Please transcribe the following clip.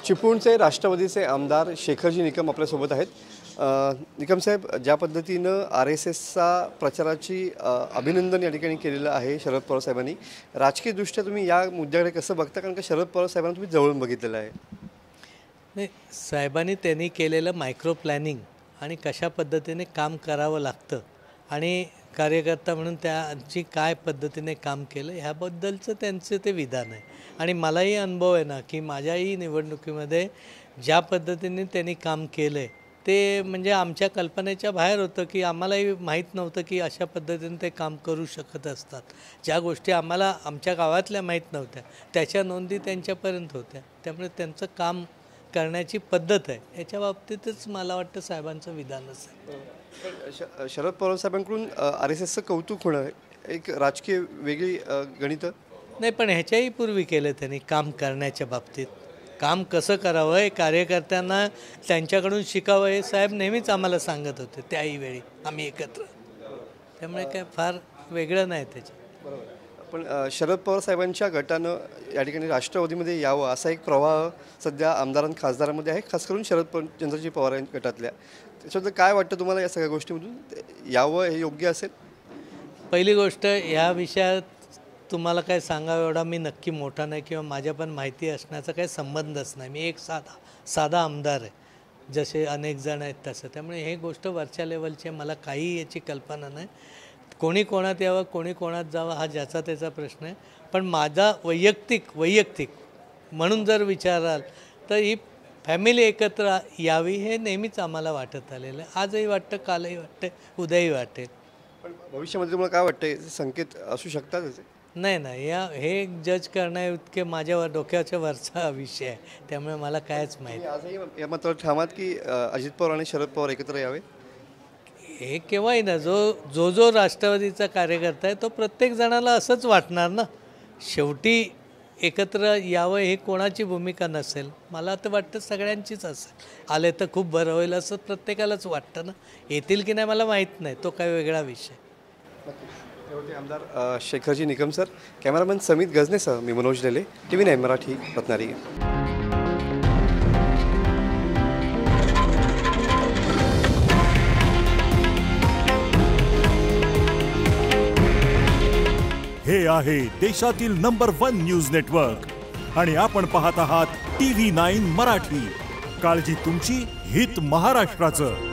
चिपळूणचे राष्ट्रवादीचे आमदार शेखरजी निकम आपल्यासोबत आहेत। निकम साहेब, ज्या पद्धतीनं RSSचा प्रचाराची अभिनंदन या ठिकाणी केलेलं आहे शरद पवार साहेबांनी, राजकीयदृष्ट्या तुम्ही या मुद्द्याकडे कसं बघता? कारण का शरद पवार साहेबांना तुम्ही जवळून बघितलेलं आहे। नाही, साहेबांनी त्यांनी केलेलं मायक्रो प्लॅनिंग आणि कशा पद्धतीने काम करावं लागतं आणि कार्यकर्ता म्हणून त्यांची काय पद्धतीने काम केलं ह्याबद्दलचं त्यांचं ते विधान आहे। आणि मलाही अनुभव आहे ना की माझ्याही निवडणुकीमध्ये ज्या पद्धतीने त्यांनी काम केलं आहे ते म्हणजे आमच्या कल्पनेच्या बाहेर होतं की आम्हालाही माहीत नव्हतं की अशा पद्धतीने ते काम करू शकत असतात। ज्या गोष्टी आम्हाला आमच्या गावातल्या माहीत नव्हत्या त्याच्या नोंदी त्यांच्यापर्यंत होत्या। त्यामुळे त्यांचं काम करण्याची पद्धत आहे याच्या बाबतीतच मला वाटतं साहेबांचं विधान असेल। शरद पवार साहेबांकडून RSSचं कौतुक होणं एक राजकीय वेगळी गणितं नाही, पण ह्याच्याही पूर्वी केलं त्यांनी काम करण्याच्या बाबतीत। काम कसं करावं हे कार्यकर्त्यांना त्यांच्याकडून शिकावं हे साहेब नेहमीच आम्हाला सांगत होते त्याही वेळी आम्ही एकत्र। त्यामुळे काय फार वेगळं नाही त्याच्यात। बरोबर। पण शरद पवार साहेबांच्या गटानं या ठिकाणी राष्ट्रवादीमध्ये यावं असा एक प्रवाह सध्या आमदारां खासदारांमध्ये आहे, खास करून चंद्रजी पवार गटातल्या। त्याच्याबद्दल काय वाटतं तुम्हाला? या सगळ्या गोष्टीमधून यावं हे योग्य असेल? पहिली गोष्ट, ह्या विषयात तुम्हाला काय सांगावं एवढा मी नक्की मोठा नाही किंवा माझ्या पण माहिती असण्याचा काही संबंधच नाही। मी एक साधा आमदार आहे, जसे अनेक जण आहेत तसं। त्यामुळे हे गोष्ट वरच्या लेवलची मला काही याची कल्पना नाही। कोणी कोणात यावं कोणी कोणात जावं हा ज्याचा त्याचा प्रश्न आहे। पण माझा वैयक्तिक म्हणून जर विचाराल तर ही फॅमिली एकत्र यावी हे नेहमीच आम्हाला वाटत आलेलं आहे। आजही वाटतं, कालही वाटतं, उद्याही वाटेल। पण भविष्यामध्ये तुम्हाला काय वाटतं, संकेत असू शकतात त्याचे? नाही, हे जज करणं इतके माझ्या डोक्याच्या वरचा विषय आहे, त्यामुळे मला कायच माहीत। आजही या मात्र ठामात की अजित पवार आणि शरद पवार एकत्र यावे? हे केव्हाही ना, जो राष्ट्रवादीचा कार्यकर्ता आहे तो प्रत्येक जणाला असंच वाटणार ना। शेवटी एकत्र यावं हे कोणाची भूमिका नसेल, मला तर वाटतं सगळ्यांचीच असेल। आले तर खूप बरं होईल असं प्रत्येकालाच वाटतं ना। येतील की नाही मला माहीत नाही, तो काय वेगळा विषय। होते आमदार शेखरजी निकम सर। कॅमेरामॅन समित गजनेसह मी मनोज लेले, TV9 मराठी, रत्नागिरी। हे आहे देशातील नंबर 1 न्यूज नेटवर्क आणि आपण पाहत आहात TV9 मराठी। काळजी तुमची, हित महाराष्ट्राचं।